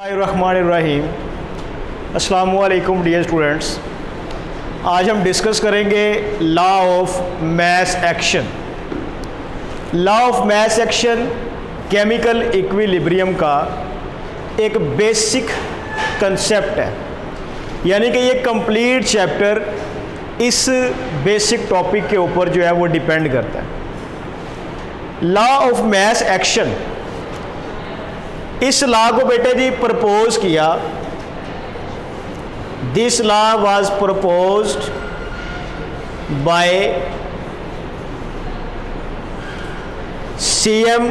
Bismillahirrahmanirrahim। अस्सलामुअलैकुम dear students, आज हम डिस्कस करेंगे law of mass action. Law of mass action chemical equilibrium का एक बेसिक कंसेप्ट है, यानी कि ये कंप्लीट चैप्टर इस बेसिक टॉपिक के ऊपर जो है वो डिपेंड करता है। लॉ ऑफ मास एक्शन, इस लॉ को बेटे जी प्रपोज किया। This law was proposed by CM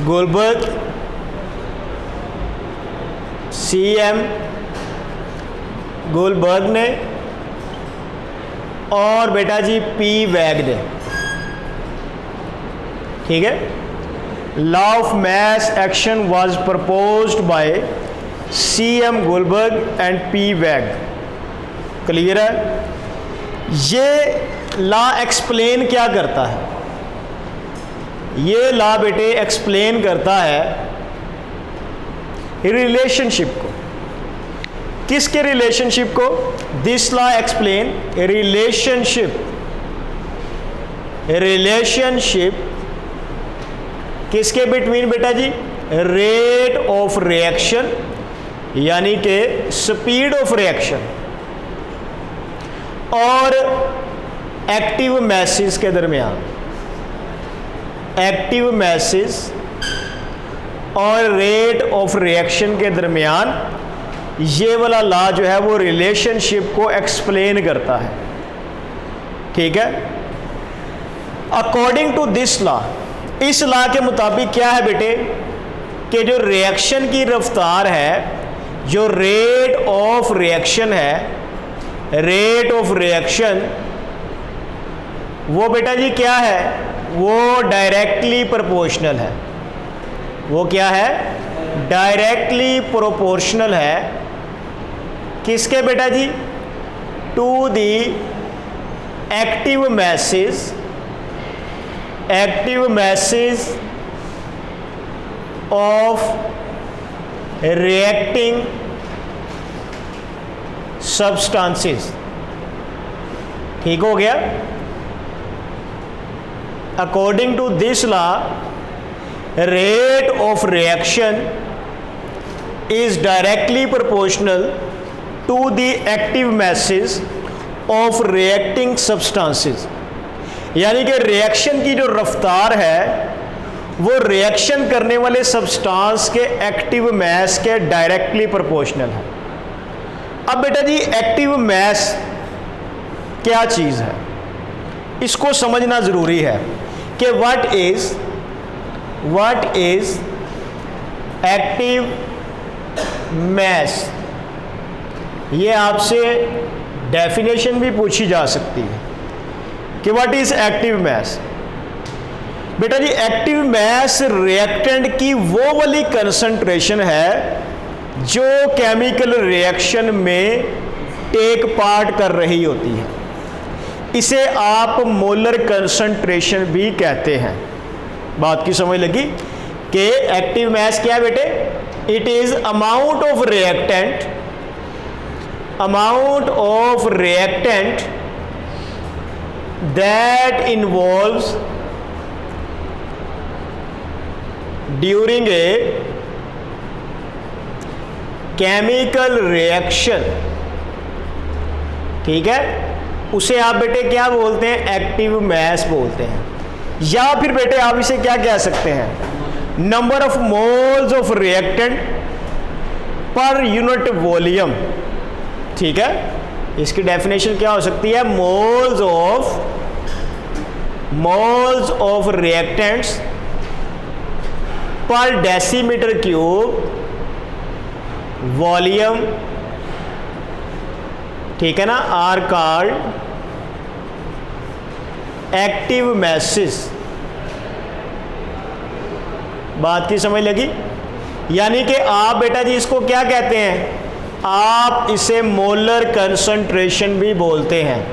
Goldberg, ने और बेटा जी पी वैग ने। ठीक है, law of mass action was proposed by C.M. Goldberg and P. Wag। Clear है? ये लॉ एक्सप्लेन क्या करता है? ये लॉ बेटे एक्सप्लेन करता है रिलेशनशिप को। किसके रिलेशनशिप को? दिस लॉ एक्सप्लेन रिलेशनशिप किसके बिटवीन बेटा जी? रेट ऑफ रिएक्शन यानी कि स्पीड ऑफ रिएक्शन और एक्टिव मैसेज के दरमियान। एक्टिव मैसेज और रेट ऑफ रिएक्शन के दरमियान ये वाला लॉ जो है वो रिलेशनशिप को एक्सप्लेन करता है। ठीक है, अकॉर्डिंग टू दिस लॉ, इस लॉ के मुताबिक क्या है बेटे कि जो रिएक्शन की रफ्तार है, जो रेट ऑफ रिएक्शन है, रेट ऑफ रिएक्शन वो बेटा जी क्या है? वो डायरेक्टली प्रोपोर्शनल है। वो क्या है? डायरेक्टली प्रोपोर्शनल है किसके बेटा जी? To the active mass of reacting substances. ठीक हो गया? According to this law, rate of reaction is directly proportional to the active mass of reacting substances. यानी कि रिएक्शन की जो रफ्तार है वो रिएक्शन करने वाले सब्सटेंस के एक्टिव मैस के डायरेक्टली प्रोपोर्शनल है। अब बेटा जी एक्टिव मैस क्या चीज़ है, इसको समझना ज़रूरी है कि व्हाट इज एक्टिव मैस। ये आपसे डेफिनेशन भी पूछी जा सकती है कि व्हाट इज एक्टिव मैस। बेटा जी एक्टिव मैस रिएक्टेंट की वो वाली कंसंट्रेशन है जो केमिकल रिएक्शन में टेक पार्ट कर रही होती है। इसे आप मोलर कंसंट्रेशन भी कहते हैं। बात की समझ लगी कि एक्टिव मैस क्या है बेटे? It is amount of reactant that involves during a chemical reaction। ठीक है, उसे आप बेटे क्या बोलते हैं? एक्टिव मैस बोलते हैं। या फिर बेटे आप इसे क्या कह सकते हैं? Number of moles of reactant per unit volume. ठीक है, इसकी डेफिनेशन क्या हो सकती है? मोल्स ऑफ रिएक्टेंट्स पर डेसीमीटर क्यूब वॉल्यूम। ठीक है ना, आर कॉल्ड एक्टिव मैसेज। बात की समझ लगी? यानी कि आप बेटा जी इसको क्या कहते हैं? आप इसे मोलर कंसंट्रेशन भी बोलते हैं।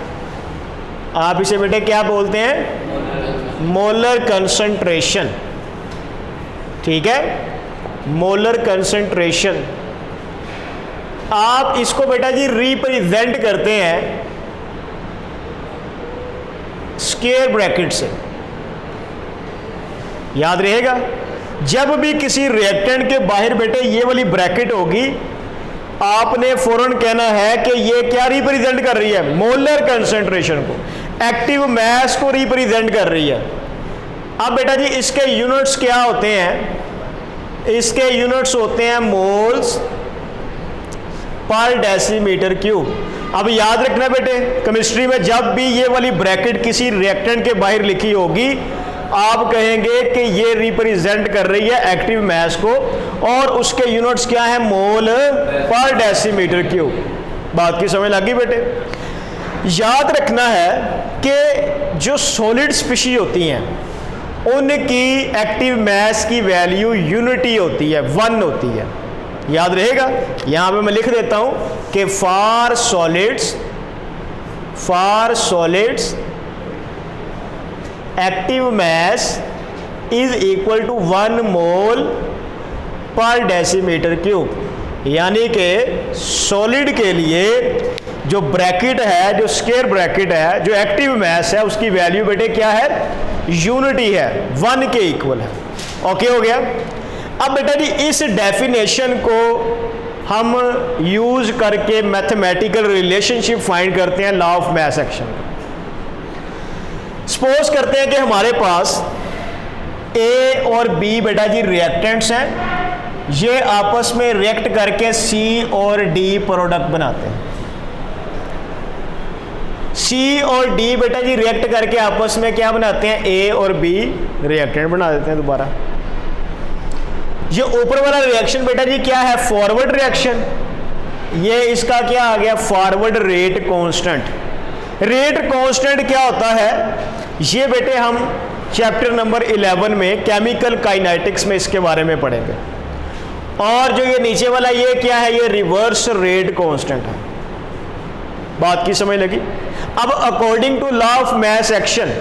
आप इसे बेटे क्या बोलते हैं? Molar concentration. ठीक है, मोलर कंसंट्रेशन आप इसको बेटा जी रिप्रेजेंट करते हैं स्क्वायर ब्रैकेट से। याद रहेगा, जब भी किसी रिएक्टेंट के बाहर बेटे ये वाली ब्रैकेट होगी, आपने फौरन कहना है कि ये क्या रिप्रेजेंट कर रही है, मोलर कंसंट्रेशन को, एक्टिव मास को रिप्रेजेंट कर रही है। अब बेटा जी इसके यूनिट्स क्या होते हैं, इसके यूनिट्स होते हैं मोल्स पर डेसीमीटर क्यूब। अब याद रखना बेटे, केमिस्ट्री में जब भी ये वाली ब्रैकेट किसी रिएक्टेंट के बाहर लिखी होगी, आप कहेंगे कि ये रिप्रेजेंट कर रही है एक्टिव मास को, और उसके यूनिट्स क्या है, मोल पर डेसीमीटर क्यूब। बात की समझ लगी बेटे। याद रखना है कि जो सॉलिड स्पीशीज होती हैं उनकी एक्टिव मास की वैल्यू यूनिटी होती है, 1 होती है। याद रहेगा, यहां पे मैं लिख देता हूं कि for solids active mass is equal to 1 mole per decimetre cube. यानी कि सॉलिड के लिए जो ब्रैकेट है, जो स्क्वायर ब्रैकेट है, जो एक्टिव मास है, उसकी वैल्यू बेटे क्या है, यूनिटी है, 1 के इक्वल है। ओके हो गया। अब बेटा जी इस डेफिनेशन को हम यूज करके मैथमेटिकल रिलेशनशिप फाइंड करते हैं लॉ ऑफ मास एक्शन का। सपोज करते हैं कि हमारे पास ए और बी बेटा जी रिएक्टेंट्स हैं, ये आपस में रिएक्ट करके सी और डी प्रोडक्ट बनाते हैं। सी और डी बेटा जी रिएक्ट करके आपस में क्या बनाते हैं, ए और बी रिएक्टेंट बना देते हैं दोबारा। ये ऊपर वाला रिएक्शन बेटा जी क्या है, फॉरवर्ड रिएक्शन। ये इसका क्या आ गया, forward rate constant. Rate constant क्या होता है, ये बेटे हम चैप्टर नंबर 11 में केमिकल काइनेटिक्स में इसके बारे में पढ़ेंगे। और जो ये नीचे वाला ये क्या है, ये रिवर्स रेट कांस्टेंट है। बात की समझ लगी। अब according to law of mass action,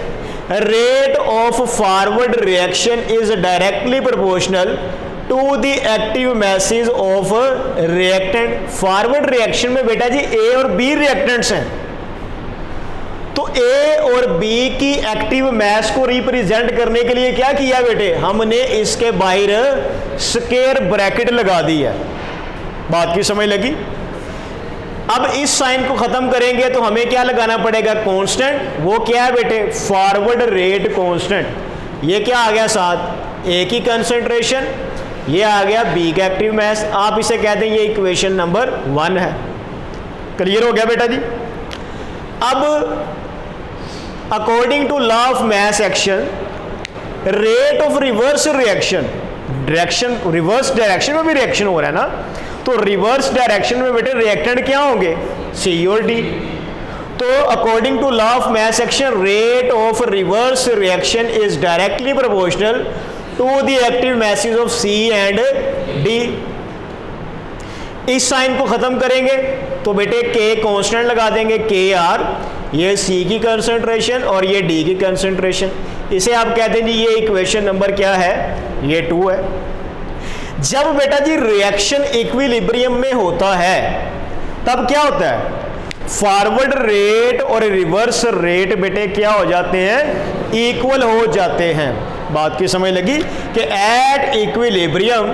rate of forward reaction is directly proportional to the active masses of reactant. Forward reaction में बेटा जी ए और बी रिएक्टेंट्स हैं, तो ए और बी की एक्टिव मास को रिप्रेजेंट करने के लिए क्या किया बेटे, हमने इसके बाहर स्क्वायर ब्रैकेट लगा दी है। बात की समझ लगी। अब इस साइन को खत्म करेंगे तो हमें क्या लगाना पड़ेगा, कांस्टेंट। वो क्या है बेटे, फॉरवर्ड रेट कांस्टेंट। ये क्या आ गया साथ, ए की कंसंट्रेशन, ये आ गया बी का एक्टिव मास। आप इसे कहते हैं, ये इक्वेशन नंबर 1 है। क्लियर हो गया बेटा जी। अब according to law of mass action, rate of reverse reaction, direction reverse direction में भी रिएक्शन हो रहा है ना, तो रिवर्स डायरेक्शन में बेटे रिएक्टेंट क्या होंगे, सी और डी। तो according to law of mass action, rate of reverse reaction is directly proportional to the active masses of C and D. इस साइन को खत्म करेंगे तो बेटे के कांस्टेंट लगा देंगे, के आर, ये सी की कंसंट्रेशन और ये डी की कंसंट्रेशन। इसे आप कहते हैं जी, ये इक्वेशन नंबर क्या है, ये 2 है। जब बेटा जी रिएक्शन इक्विलिब्रियम में होता है तब क्या होता है, फॉरवर्ड रेट और रिवर्स रेट बेटे क्या हो जाते हैं, इक्वल हो जाते हैं। बात की समझ लगी कि at equilibrium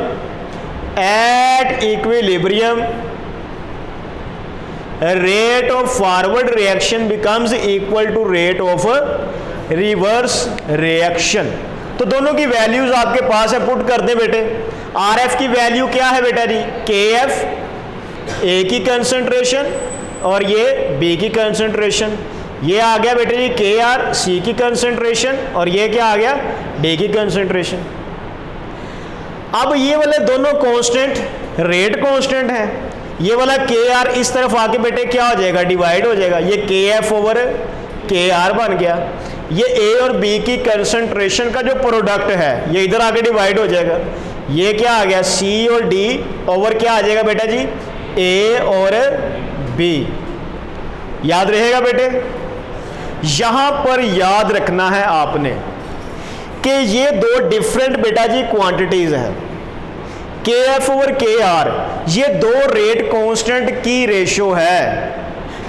rate of forward reaction becomes equal to rate of reverse reaction. तो दोनों की वैल्यूज आपके पास है, पुट कर दें बेटे। आर एफ की वैल्यू क्या है बेटा जी, के एफ, ए की कंसंट्रेशन और ये बी की कंसंट्रेशन। ये आ गया बेटे जी के आर, सी की कंसंट्रेशन, और ये क्या आ गया, डी की कंसंट्रेशन। अब ये वाले दोनों कांस्टेंट रेट कांस्टेंट है, ये वाला के आर इस तरफ आके बेटे क्या हो जाएगा, डिवाइड हो जाएगा, ये के एफ ओवर के आर बन गया। ये ए और बी की कंसंट्रेशन का जो प्रोडक्ट है ये इधर आके डिवाइड हो जाएगा, ये क्या आ गया, सी और डी ओवर क्या आ जाएगा बेटा जी, ए और बी। याद रहेगा बेटे। यहां पर याद रखना है आपने कि ये दो डिफरेंट बेटा जी क्वांटिटीज हैं, के एफ ओवर के आर ये दो रेट कांस्टेंट की रेशो है,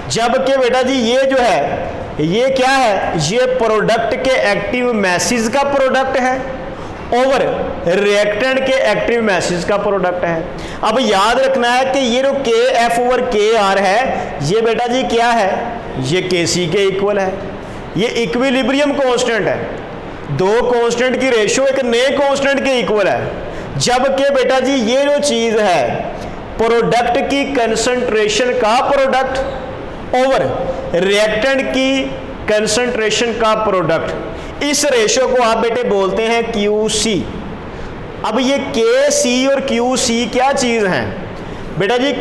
जबकि बेटा जी ये जो है ये क्या है, ये प्रोडक्ट के एक्टिव मैसेज का प्रोडक्ट है ओवर रिएक्टेंट के एक्टिव मैसेज का प्रोडक्ट है। अब याद रखना है कि ये जो के एफ ओवर के आर है ये बेटा जी क्या है, ये के सी के इक्वल है, ये इक्विलिब्रियम कांस्टेंट है, दो कांस्टेंट की रेशो एक नए कांस्टेंट के इक्वल है। जबकि बेटा जी ये जो चीज है प्रोडक्ट की कंसंट्रेशन का प्रोडक्ट ओवर रिएक्टेंट की कंसंट्रेशन का प्रोडक्ट, इस रेशो को आप बेटे बोलते हैं QC। अब ये KC और QC क्या चीज है बेटा जी,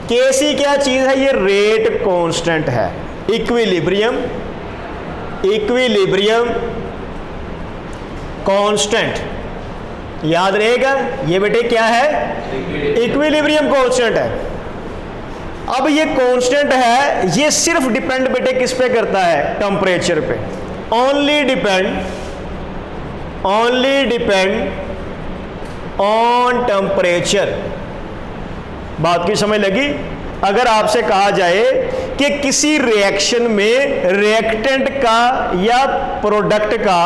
KC क्या चीज है, ये रेट कांस्टेंट है, इक्विलिब्रियम कांस्टेंट, याद रहेगा ये बेटे क्या है, इक्विलिब्रियम कांस्टेंट है। अब ये कांस्टेंट है, ये सिर्फ डिपेंड बेटे किस पे करता है, टेम्परेचर पे, ओनली डिपेंड ऑन टेम्परेचर। बात की समझ लगी। अगर आपसे कहा जाए कि किसी रिएक्शन में रिएक्टेंट का या प्रोडक्ट का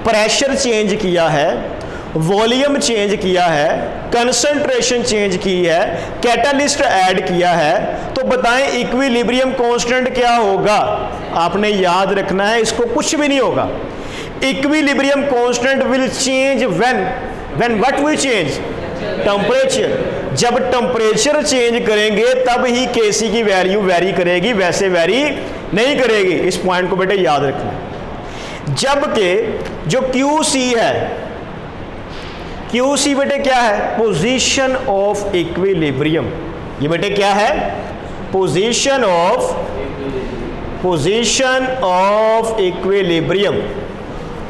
प्रेशर चेंज किया है, वॉल्यूम चेंज किया है, कंसंट्रेशन चेंज की है, कैटालिस्ट ऐड किया है, तो बताएं इक्विलिब्रियम कांस्टेंट क्या होगा। आपने याद रखना है, इसको कुछ भी नहीं होगा। Equilibrium constant will change when what will change, temperature. जब टेम्परेचर चेंज करेंगे तब ही केसी की वैल्यू वेरी करेगी, वैसे वेरी नहीं करेगी। इस पॉइंट को बेटे याद रखना। जबकि जो QC है, QC बेटे क्या है, पोजीशन ऑफ इक्विलिब्रियम। ये बेटे क्या है, पोजीशन ऑफ इक्विलिब्रियम।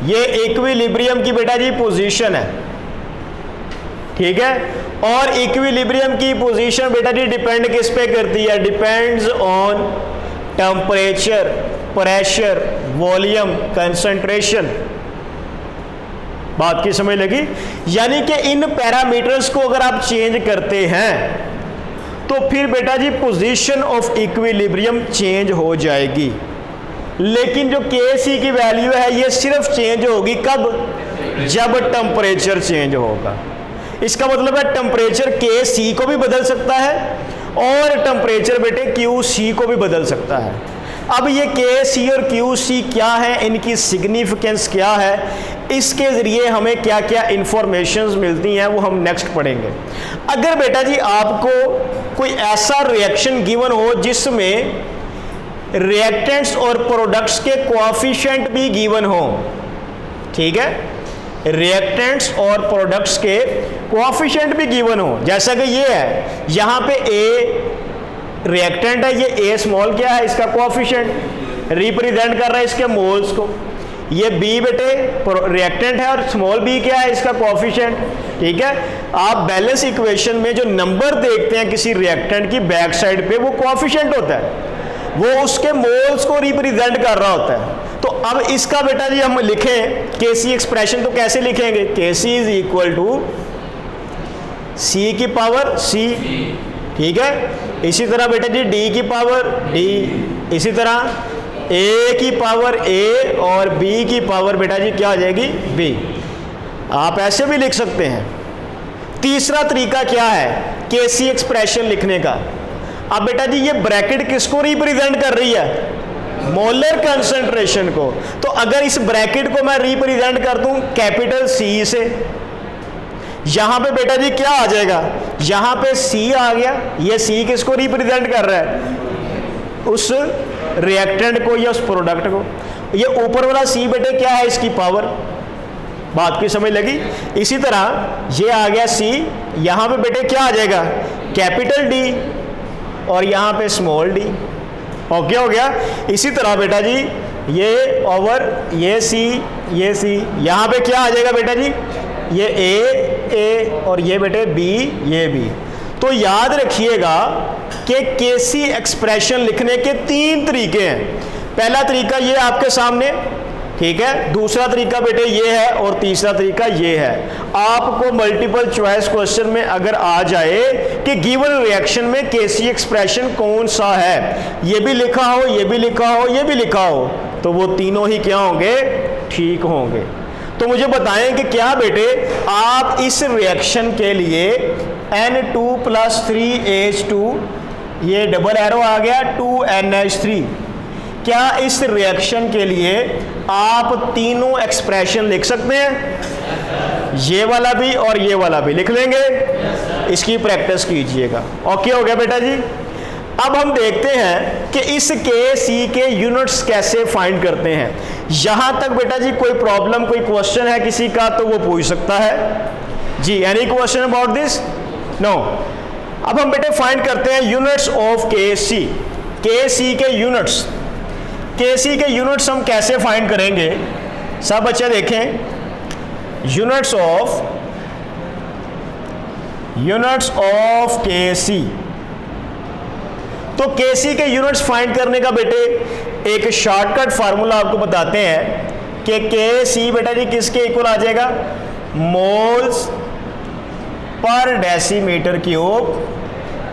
ये इक्विलिब्रियम की बेटा जी पोजीशन है, ठीक है। और इक्विलिब्रियम की पोजीशन बेटा जी डिपेंड किस पे करती है, depends on temperature, pressure, volume, concentration. बात की समझ लगी। यानी कि इन पैरामीटर्स को अगर आप चेंज करते हैं तो फिर बेटा जी पोजीशन ऑफ इक्विलिब्रियम चेंज हो जाएगी। लेकिन जो KC की वैल्यू है ये सिर्फ चेंज होगी कब, जब टेम्परेचर चेंज होगा। इसका मतलब है टेम्परेचर KC को भी बदल सकता है और टेम्परेचर बेटे QC को भी बदल सकता है। अब ये KC और QC क्या है, इनकी सिग्निफिकेंस क्या है, इसके ज़रिए हमें क्या क्या इंफॉर्मेशंस मिलती हैं वो हम नेक्स्ट पढ़ेंगे। अगर बेटा जी आपको कोई ऐसा रिएक्शन गिवन हो जिसमें रिएक्टेंट्स और प्रोडक्ट्स के कोएफिशिएंट भी गिवन हो, ठीक है, रिएक्टेंट्स और प्रोडक्ट्स के कोएफिशिएंट भी गिवन हो, जैसा कि ये है, यहाँ पे A रिएक्टेंट है, ये A स्मॉल क्या है, इसका कोएफिशिएंट रिप्रेजेंट कर रहा है इसके मोल्स को। ये B बेटे रिएक्टेंट है और स्मॉल b क्या है, इसका कोएफिशिएंट, ठीक है। आप बैलेंस इक्वेशन में जो नंबर देखते हैं किसी रिएक्टेंट की बैक साइड पे, वो कोएफिशिएंट होता है, वो उसके मोल्स को रिप्रेजेंट कर रहा होता है। तो अब इसका बेटा जी हम लिखें KC एक्सप्रेशन, तो कैसे लिखेंगे, KC is equal to C की पावर C, ठीक है। इसी तरह बेटा जी D की पावर D, इसी तरह A की पावर A और B की पावर बेटा जी क्या आ जाएगी, B। आप ऐसे भी लिख सकते हैं। तीसरा तरीका क्या है KC एक्सप्रेशन लिखने का। अब बेटा जी ये ब्रैकेट किसको रिप्रेजेंट कर रही है, मोलर कंसंट्रेशन को। तो अगर इस ब्रैकेट को मैं रिप्रेजेंट कर दूं कैपिटल C से, यहां पे बेटा जी क्या आ जाएगा, यहां पे C आ गया। ये C किसको रिप्रेजेंट कर रहा है, उस रिएक्टेंट को या उस प्रोडक्ट को। ये ऊपर वाला C बेटे क्या है, इसकी पावर। बात की समझ लगी। इसी तरह ये आ गया C, यहां पे बेटे क्या आ जाएगा, कैपिटल D और यहां पे स्मॉल d। ओके हो गया। इसी तरह बेटा जी ये ओवर ये C, यहां पे क्या आ जाएगा बेटा जी, ये A और ये बेटे B, ये B। तो याद रखिएगा कि KC एक्सप्रेशन लिखने के तीन तरीके हैं। पहला तरीका ये आपके सामने ठीक है, दूसरा तरीका बेटे ये है और तीसरा तरीका ये है। आपको मल्टीपल चॉइस क्वेश्चन में अगर आ जाए कि गिवन रिएक्शन में केसी एक्सप्रेशन कौन सा है, ये भी लिखा हो, ये भी लिखा हो, ये भी लिखा हो, तो वो तीनों ही क्या होंगे, ठीक होंगे। तो मुझे बताएं कि क्या बेटे आप इस रिएक्शन के लिए N2 + 3H2, ये डबल एरो आ गया 2NH3, क्या इस रिएक्शन के लिए आप तीनों एक्सप्रेशन लिख सकते हैं? ये वाला भी और ये वाला भी लिख लेंगे। इसकी प्रैक्टिस कीजिएगा। ओके हो गया बेटा जी। अब हम देखते हैं कि इस KC के यूनिट्स कैसे फाइंड करते हैं। यहां तक बेटा जी कोई प्रॉब्लम, कोई क्वेश्चन है किसी का तो वो पूछ सकता है जी। Any question about this? No. अब हम बेटे फाइंड करते हैं यूनिट्स ऑफ KC। KC के यूनिट्स, KC के यूनिट्स हम कैसे फाइंड करेंगे? सब बच्चे देखें, यूनिट्स ऑफ KC। तो KC के यूनिट्स फाइंड करने का बेटे एक शॉर्टकट फार्मूला आपको बताते हैं कि KC बेटा जी किसके इक्वल आ जाएगा? मोल्स पर डेसीमीटर क्यूब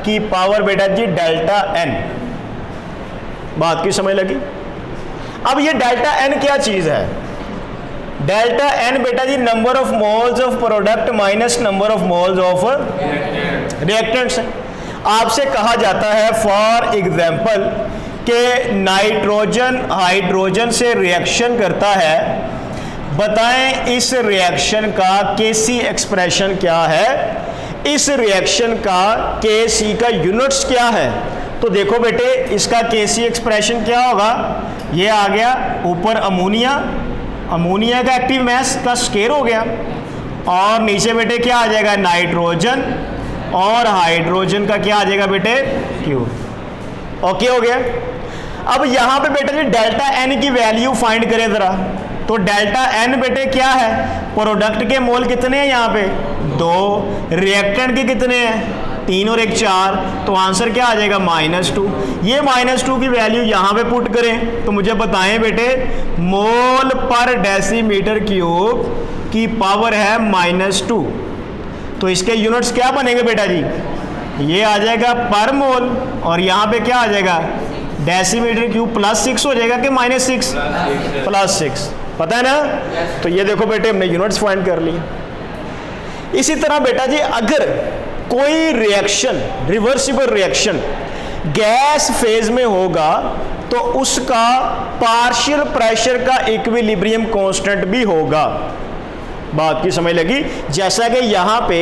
की पावर बेटा जी डेल्टा N। बात की समझ लगी? अब ये डेल्टा N क्या चीज है? डेल्टा N बेटा जी number of moles of product minus number of moles of reactants है। आपसे कहा जाता है फॉर एग्जाम्पल कि नाइट्रोजन हाइड्रोजन से रिएक्शन करता है, बताएं इस रिएक्शन का KC एक्सप्रेशन क्या है, इस रिएक्शन का KC का यूनिट्स क्या है। तो देखो बेटे इसका KC एक्सप्रेशन क्या होगा? ये आ गया ऊपर अमोनिया, अमोनिया का एक्टिव मास का स्केयर हो गया, और नीचे बेटे क्या आ जाएगा? नाइट्रोजन, और हाइड्रोजन का क्या आ जाएगा बेटे? क्यूब। ओके हो गया। अब यहां पे बेटे डेल्टा N की वैल्यू फाइंड करें जरा। तो डेल्टा N बेटे क्या है? प्रोडक्ट के मोल कितने हैं यहाँ पे? 2। रिएक्टेंट के कितने हैं? 3 और 1 4। तो आंसर क्या आ जाएगा? -2। ये -2 की वैल्यू यहाँ पे पुट करें तो मुझे बताएं बेटे मोल पर डेसीमीटर क्यूब की पावर है -2। तो इसके यूनिट्स क्या बनेंगे बेटा जी? ये आ जाएगा पर मोल, और यहाँ पे क्या आ जाएगा? डेसीमीटर क्यूब +6 हो जाएगा कि -6? +6। पता है ना? तो ये देखो बेटे हमने यूनिट्स फाइंड कर लिए। इसी तरह बेटा जी अगर कोई reaction, reversible reaction gas phase में होगा तो उसका पार्शियल प्रेशर का इक्विलिब्रियम कांस्टेंट भी होगा। बात की समझ लगी? जैसा कि यहाँ पे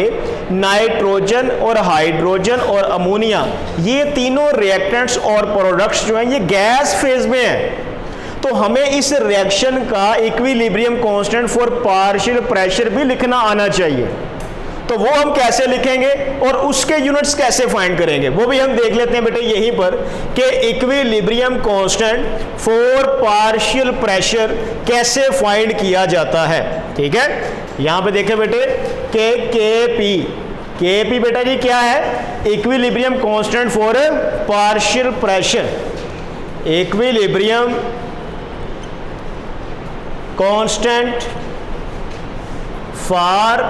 नाइट्रोजन और हाइड्रोजन और अमोनिया ये तीनों रिएक्टेंट्स और प्रोडक्ट्स जो हैं ये गैस फेज में हैं, तो हमें इस रिएक्शन का equilibrium constant for partial pressure भी लिखना आना चाहिए। तो वो हम कैसे लिखेंगे और उसके यूनिट्स कैसे फाइंड करेंगे वो भी हम देख लेते हैं बेटे यहीं पर कि equilibrium constant for partial pressure कैसे फाइंड किया जाता है। ठीक है, यहां पे देखें बेटे Kp बेटा जी क्या है? Equilibrium constant for partial pressure, equilibrium constant for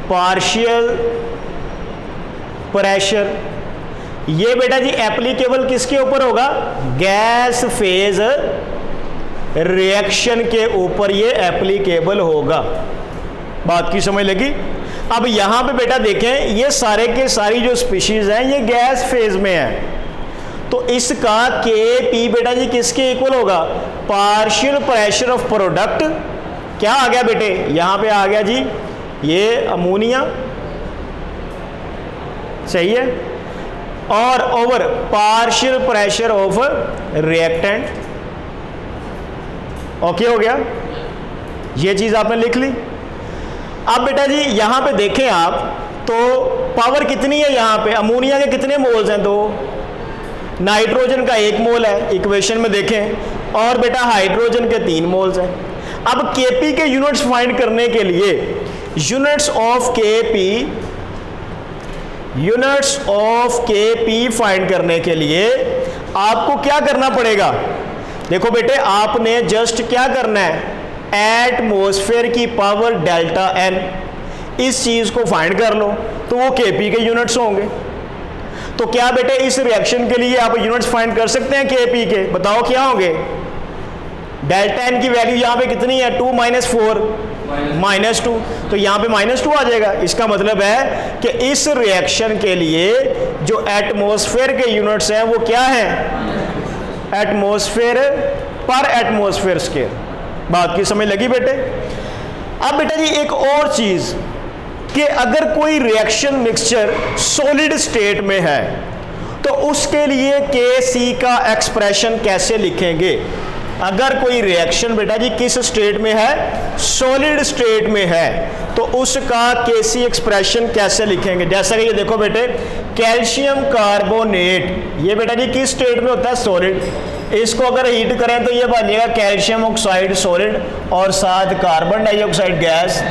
partial pressure. ये बेटा जी एप्लीकेबल किसके ऊपर होगा? गैस फेज रिएक्शन के ऊपर ये एप्लीकेबल होगा। बात की समझ लगी? अब यहां पे बेटा देखें ये सारे के सारी जो स्पीशीज हैं ये गैस फेज में है, तो इसका Kp बेटा जी किसके इक्वल होगा? Partial pressure of product. क्या आ गया बेटे? यहां पे आ गया जी ये अमोनिया, सही है, और over partial pressure of reactant. Okay हो गया, ये चीज आपने लिख ली। अब बेटा जी यहां पे देखें आप तो पावर कितनी है? यहां पे अमोनिया के कितने मोल्स हैं? 2। नाइट्रोजन का 1 मोल है इक्वेशन में देखें, और बेटा हाइड्रोजन के 3 मोल्स हैं। अब Kp के यूनिट्स फाइंड करने के लिए यूनिट्स ऑफ Kp फाइंड करने के लिए आपको क्या करना पड़ेगा? देखो बेटे, आपने जस्ट क्या करना है, एटमॉस्फेयर की पावर डेल्टा एन, इस चीज को फाइंड कर लो, तो वो केपी के यूनिट्स होंगे। तो क्या बेटे इस रिएक्शन के लिए आप यूनिट्स फाइंड कर सकते हैं केपी के? बताओ क्या होंगे? डेल्टा एन की वैल्यू यहाँ पे कितनी है? 2 - 4 -2, तो यहाँ पे -2 आ जाएगा। इसका मतलब है कि इस रिएक्शन के लिए जो एटमॉस्फेयर के यूनिट्स हैं वो क्या हैं? एटमॉस्फेयर पर एटमॉस्फेयर स्केयर। बात की समझ लगी बेटे? अब बेटा जी एक और चीज कि अगर कोई रिएक्शन मिक्सचर सॉलिड स्टेट में है तो उसके लिए Kc का एक्सप्रेशन कैसे लिखेंगे? अगर कोई रिएक्शन बेटा जी किस स्टेट में है? सॉलिड स्टेट में है, तो उसका Kc एक्सप्रेशन कैसे लिखेंगे? जैसा कि ये देखो बेटे, कैल्शियम कार्बोनेट, ये बेटा जी किस स्टेट में होता है? सॉलिड। इसको अगर हीट करें तो ये बनेगा कैल्शियम ऑक्साइड सॉलिड और साथ कार्बन डाइऑक्साइड गैस।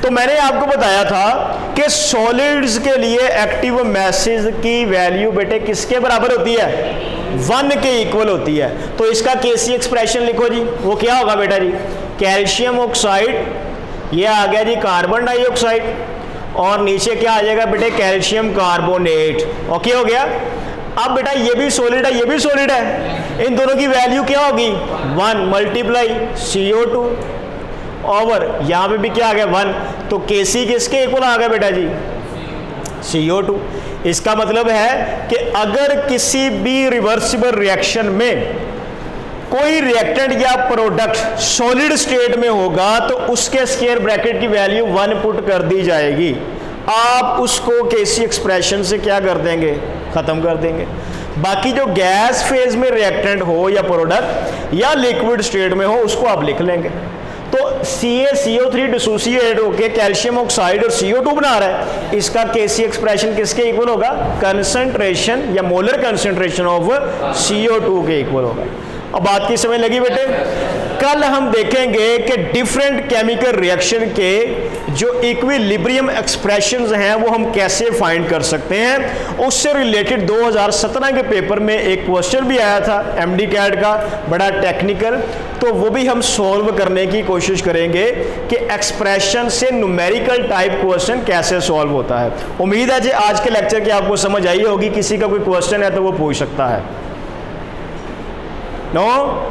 तो मैंने आपको बताया था कि सॉलिड्स के लिए एक्टिव मैसेज की वैल्यू बेटे किसके बराबर होती है? 1 के इक्वल होती है। तो इसका Kc एक्सप्रेशन लिखो जी, वो क्या होगा बेटा जी? कैल्शियम ऑक्साइड, ये आ गया जी कार्बन डाइऑक्साइड, और नीचे क्या आ जाएगा बेटे? Calcium carbonate. ओके हो गया। अब बेटा ये भी सॉलिड है, ये भी सॉलिड है, इन दोनों की वैल्यू क्या होगी? 1 × CO2 ओवर यहाँ पे भी क्या आ गया? 1। तो Kc किसके इक्वल आ गया बेटा जी? CO2। इसका मतलब है कि अगर किसी भी रिवर्सिबल रिएक्शन में कोई रिएक्टेंट या प्रोडक्ट सॉलिड स्टेट में होगा तो उसके स्क्वायर ब्रैकेट की वैल्यू 1 पुट कर दी जाएगी। आप उसको Kc एक्सप्रेशन से क्या कर देंगे? खत्म कर देंगे। बाकी जो गैस फेज में रिएक्टेंट हो या प्रोडक्ट या लिक्विड स्टेट में हो उसको आप लिख लेंगे। तो CaCO3 डिसोसिएट होके कैल्शियम ऑक्साइड और CO2 बना रहा है, इसका Kc एक्सप्रेशन किसके इक्वल होगा? कंसंट्रेशन या मोलर कंसंट्रेशन ऑफ CO2 के इक्वल होगा। अब बात की समझ लगी बेटे? कल हम देखेंगे कि डिफरेंट केमिकल रिएक्शन के जो इक्विलिब्रियम एक्सप्रेशंस हैं वो हम कैसे फाइंड कर सकते हैं। उससे रिलेटेड 2017 के पेपर में एक क्वेश्चन भी आया था MD कैट का, बड़ा टेक्निकल, तो वो भी हम सॉल्व करने की कोशिश करेंगे कि एक्सप्रेशन से न्यूमेरिकल टाइप क्वेश्चन कैसे सॉल्व होता है। उम्मीद है जी आज के लेक्चर की आपको समझ आई होगी। किसी का कोई क्वेश्चन है तो वो पूछ सकता है। नो